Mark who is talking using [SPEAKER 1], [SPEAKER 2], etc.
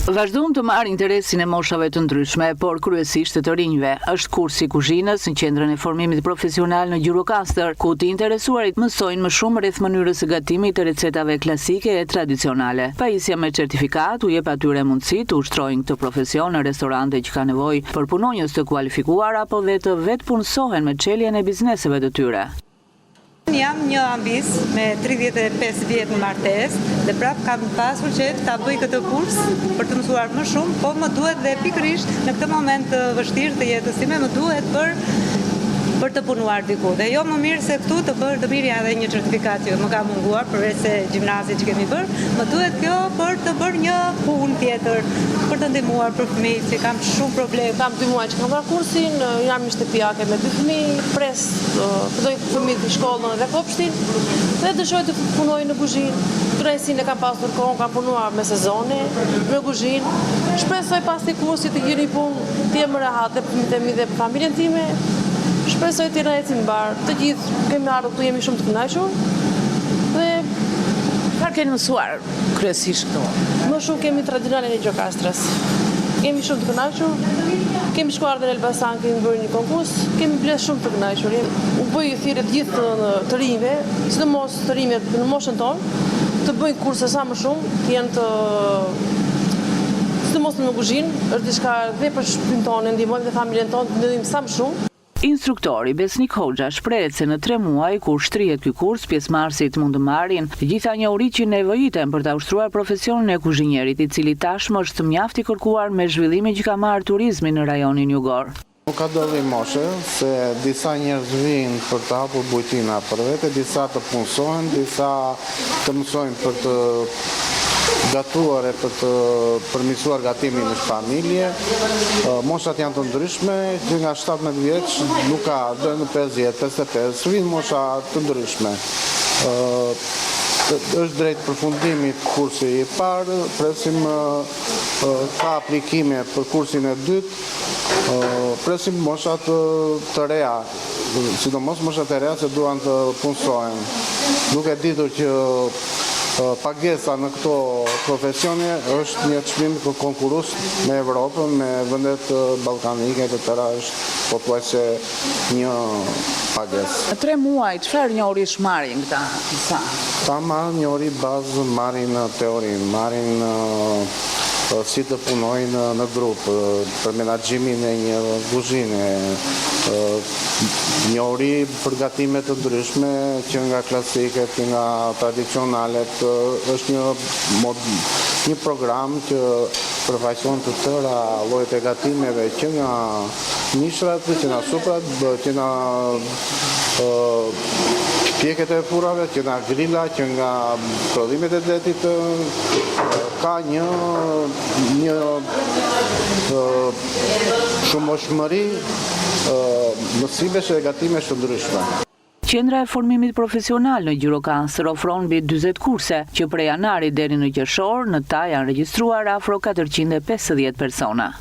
[SPEAKER 1] Vazhdojmë të marrë interesin e moshave të ndryshme, por kryesisht të rinjve. Është kursi kuzhinës në Qendrën e Formimit Profesional në Gjirokastër, ku të interesuarit mësojnë më shumë rreth mënyrës së gatimit të recetave klasike e tradicionale. Pajisja me certifikat u jep atyre mundësi të ushtrojnë këtë profesion në restorante që ka nevojë për punonjës të kualifikuar apo vetë punësohen me çeljen e bizneseve të tyre.
[SPEAKER 2] Jam një ambis me 35 vjet në martesë dhe prap kam pasur që ta bëj këtë kurs për të mësuar më shumë, po më duhet dhe pikërisht në këtë moment të vështirë të jetës time më duhet për të punuar diku. Dhe jo më mirë se këtu të mirja edhe një certifikat që më ka munguar përveç se gjimnazi që kemi bërë, më duhet kjo për të bërë një punë tjetër, për të ndihmuar për fëmijët që kam shumë probleme.
[SPEAKER 3] Kam 2 muaj që kam marrë kursin, jam një shtëpiake me 2 fëmijë, përdoj fëmijët në shkollën dhe kopshtin, dhe dëshoj të punoj në kuzhinë. Tresin e kam pasur kohën, kam punuar me sezone, në kuzhinë. Shpresoj pas të kursit të gjeni punë, të jem rehat dhe fëmijët e mi dhe familjen time. Shpresoj të ecim mbar. Të gjithë kemi ardhur këtu, jemi shumë të kënaqur. Dhe
[SPEAKER 1] Çfarë keni mësuar kryesisht këtu?
[SPEAKER 3] Më shumë kemi tradicionalin e Gjokastrës. Kemi shumë të kënaqur. Kemi shkuar dhe në Elbasan, kemi bërë një konkurs, kemi bler shumë të kënaqur. U bëj thirrje të gjithë të rinjve, sidomos të rinjve në moshën tonë, të bëjnë kurse sa më shumë, të jenë të sidomos në kuzhinë, është diçka dhe për shtëpinë tonë, ndihmojmë dhe familjen tonë, të ndihmojmë sa më shumë.
[SPEAKER 1] Instruktori Besnik Hoxha shprehet se në 3 muaj kur shtrihet ky kurs, pjesëmarrësit mund të marrin të gjitha njohuritë që nevojiten për ta ushtruar profesionin e kuzhinjerit, i cili tashmë është mjaft i kërkuar me zhvillimin që ka marrë turizmi në rajonin jugor.
[SPEAKER 4] Nuk ka dallim moshe, se disa njerëz vinë për të hapur bujtina për vete, disa të punësohen, disa të mësojnë për të gatuar e për të përmirësuar gatimin në familje. Moshat janë të ndryshme, që nga 17 vjeç nuk ka deri në 50, 55, vinë mosha të ndryshme. Është drejt përfundimit kursi i parë, presim ka aplikime për kursin e dytë, presim moshat të reja, sidomos moshat e reja që duan të punësohen. Nuk e ditur që pagesa në këto profesione është një çmim konkurrues me Evropën, me vendet ballkanike, të tëra është pothuajse një pagesë.
[SPEAKER 1] Në 3 muaj, çfarë njohurish marrin këta?
[SPEAKER 4] Ta marrin njohuri bazë, marrin teorinë, marrin si të punojnë në grup, për menaxhimin e një kuzhine, njohuri përgatime të ndryshme që nga klasiket, që nga tradicionalet, është një program që përfaqëson të tëra llojet e gatimeve që nga mishrat, që nga suprat, që nga pjekët e furrave, që nga grilla, që nga prodhimet e detit, ka një shumëshmëri mësimesh e gatimesh të ndryshme.
[SPEAKER 1] Qendra e Formimit Profesional në Gjirokastër ofron mbi 40 kurse, që prej janarit deri në qershor në ta janë regjistruar afro 450 persona.